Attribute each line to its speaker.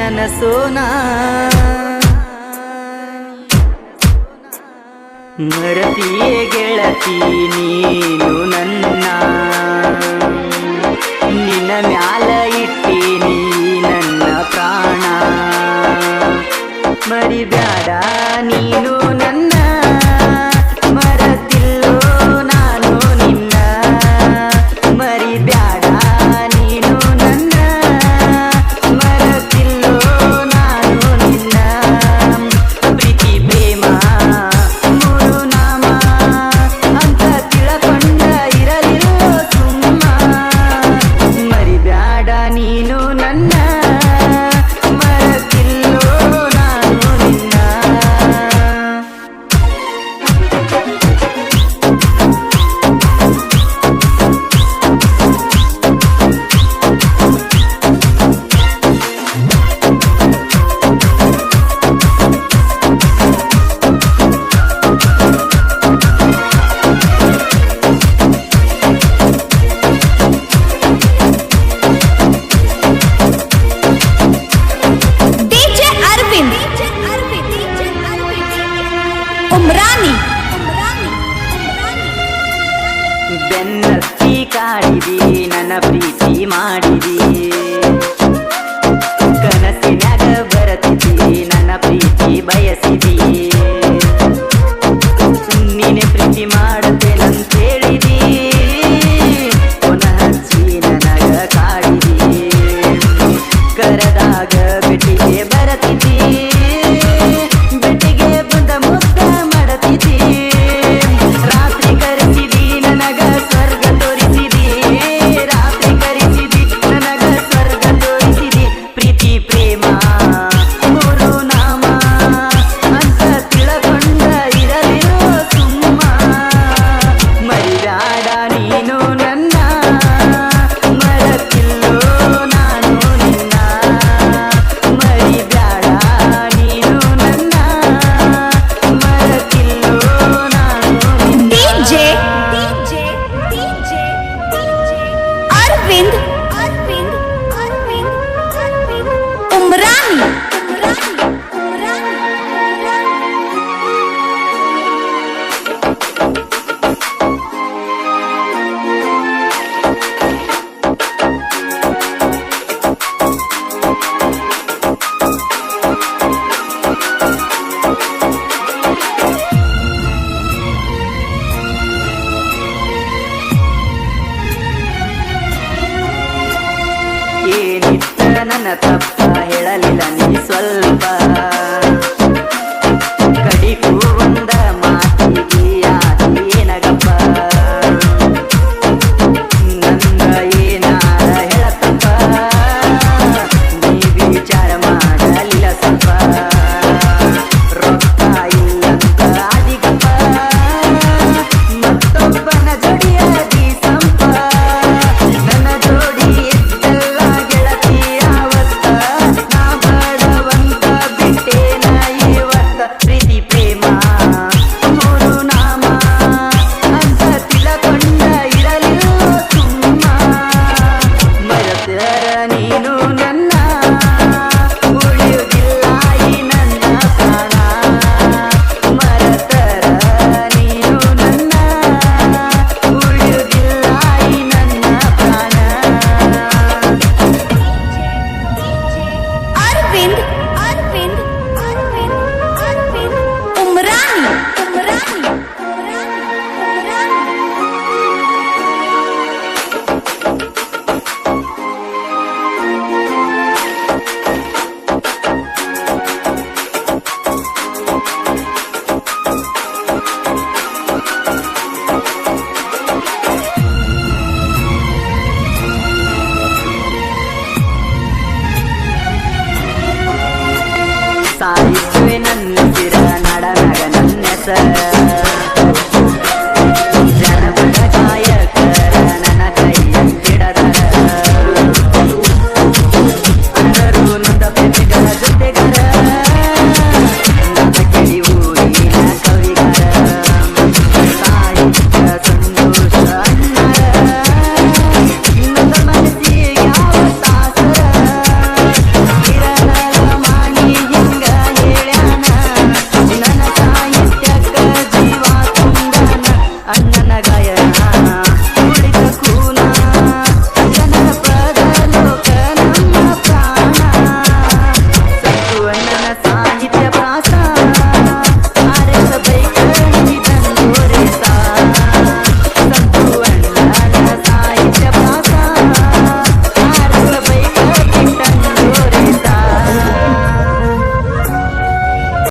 Speaker 1: ನನಸೋನ ಮರತಿಯೇ ಗೆಳತಿ ನೀನು ನನ್ನ ನಿನ್ನ ಮ್ಯಾಲ ಇಟ್ಟೀನಿ ನನ್ನ ಪ್ರಾಣ ಮರಿಬ್ಯಾಡ ನೀನು ನನ್ನ ಮರತಿಲ್ಲೋ ನಾನು ನಿನ್ನ ಮರಿಬ್ಯಾಡ ನೀನು ನನ್ನ ಮರತಿಲ್ಲೋ ನಾನು ನಿನ್ನ ಪ್ರೀತಿ ಪ್ರೇಮ ಮೂರು ನಾಮ ಅಂತ ತಿಳಕೊಂಡ ಇರಲಿಲ್ಲೋ ಸುಮ್ಮ ಮರಿಬ್ಯಾಡ ನೀನು ನನ್ನ ಮರತಿಲ್ಲೋ ನಾನು ನಿನ್ನ
Speaker 2: उमरानी
Speaker 1: ಬೆನ್ನತ್ತಿ ಕಾಡಿದಿ ನನ್ನ ಪ್ರೀತಿ ಮಾಡಿದಿ ಕನಸಿನ್ಯಾಗ ಬರತಿದಿ ನನ್ನ ಪ್ರೀತಿ ಬಯಸಿದಿ ನೀನೆ ಪ್ರೀತಿ ಮಾಡುತ್ತೇನಂತ ಹೇಳಿದಿ ಪುನಃ ಹಚ್ಚಿ ನನಗ ಕಾಡಿದಿ ಕರೆದಾಗ ಬೆಟ್ಟಿಗೆ ಬರತಿದಿ ಬೆಟ್ಟಿಗೆ ಬಂದ ಮುದ್ದ ಮಾಡತಿದಿ ರಾತ್ರಿ ಕರೆಸಿದಿ ನನಗ ಸ್ವರ್ಗ ತೋರಿಸಿದಿ ರಾತ್ರಿ ಕರೆಸಿದಿ ನನಗ ಸ್ವರ್ಗ ತೋರಿಸಿದಿ ಪ್ರೀತಿ ಪ್ರೇಮ ಮೂರು ನಾಮ ಅಂತ ತಿಳಕೊಂಡ ಇರಲಿರೋ ಸುಮ್ಮ ಮರಿಬ್ಯಾಡ ನೀನು ನನ್ನ ಮರತಿಲ್ಲೋ ನಾನು ನಿನ್ನ ಮರಿಬ್ಯಾಡ ನೀನು ನನ್ನ ಮರತಿಲ್ಲೋ ನಾನು ನಿನ್ನ
Speaker 2: डीजे अरविंद उमरानी
Speaker 1: ಏನಿತ್ತ ನನ್ನ ತಪ್ಪ ಹೇಳಲಿಲ್ಲ ನೀ ಸ್ವಲ್ಪ ಕಡಿಗೂ ಒಂದ ಮಾತಿಗೆ ಯಾಕೆ ಏನಗಪ್ಪ ನನ್ನ ಏನಾರ ಹೇಳತಪ್ಪ ನೀ ವಿಚಾರ ಮಾಡಲಿಲ್ಲ ಸ್ವಲ್ಪ ರೊಕ್ಕ ಇಲ್ಲಂತ ಆದಿಗಪ್ಪ ಮತ್ತೊಬ್ಬನ ಜಡಿಯಾದಿ ಸಂಪ ನನ್ನ ಜೋಡಿ ಇದ್ದಲ್ಲ ಗೆಳತಿ ಯಾವತ್ತ ನಾ ಬಡವಂತ ಬಿಟ್ಟೇನ ಇವತ್ತ ಪ್ರೀತಿ ಪ್ರೇಮ ಮೂರು ನಾಮ ಅಂತ ತಿಳಕೊಂಡ ಇರಲಿಲ್ಲ ಸುಮ್ಮ ಮರೆತರ ನೀನು ನನ್ನ ಉಳಿಯುವುದಿಲ್ಲ ಈ ನನ್ನ ಪ್ರಾಣ ಮರೆತರ ನೀನು ನನ್ನ ಉಳಿಯುವುದಿಲ್ಲ ಈ ನನ್ನ ಪ್ರಾಣ
Speaker 2: अरविंद उमरानी
Speaker 1: ಸಾಯಿಸುವೆ ನನ್ನ ಸಿರ ನಡನಗ ನನ್ನ ಹೆಸರ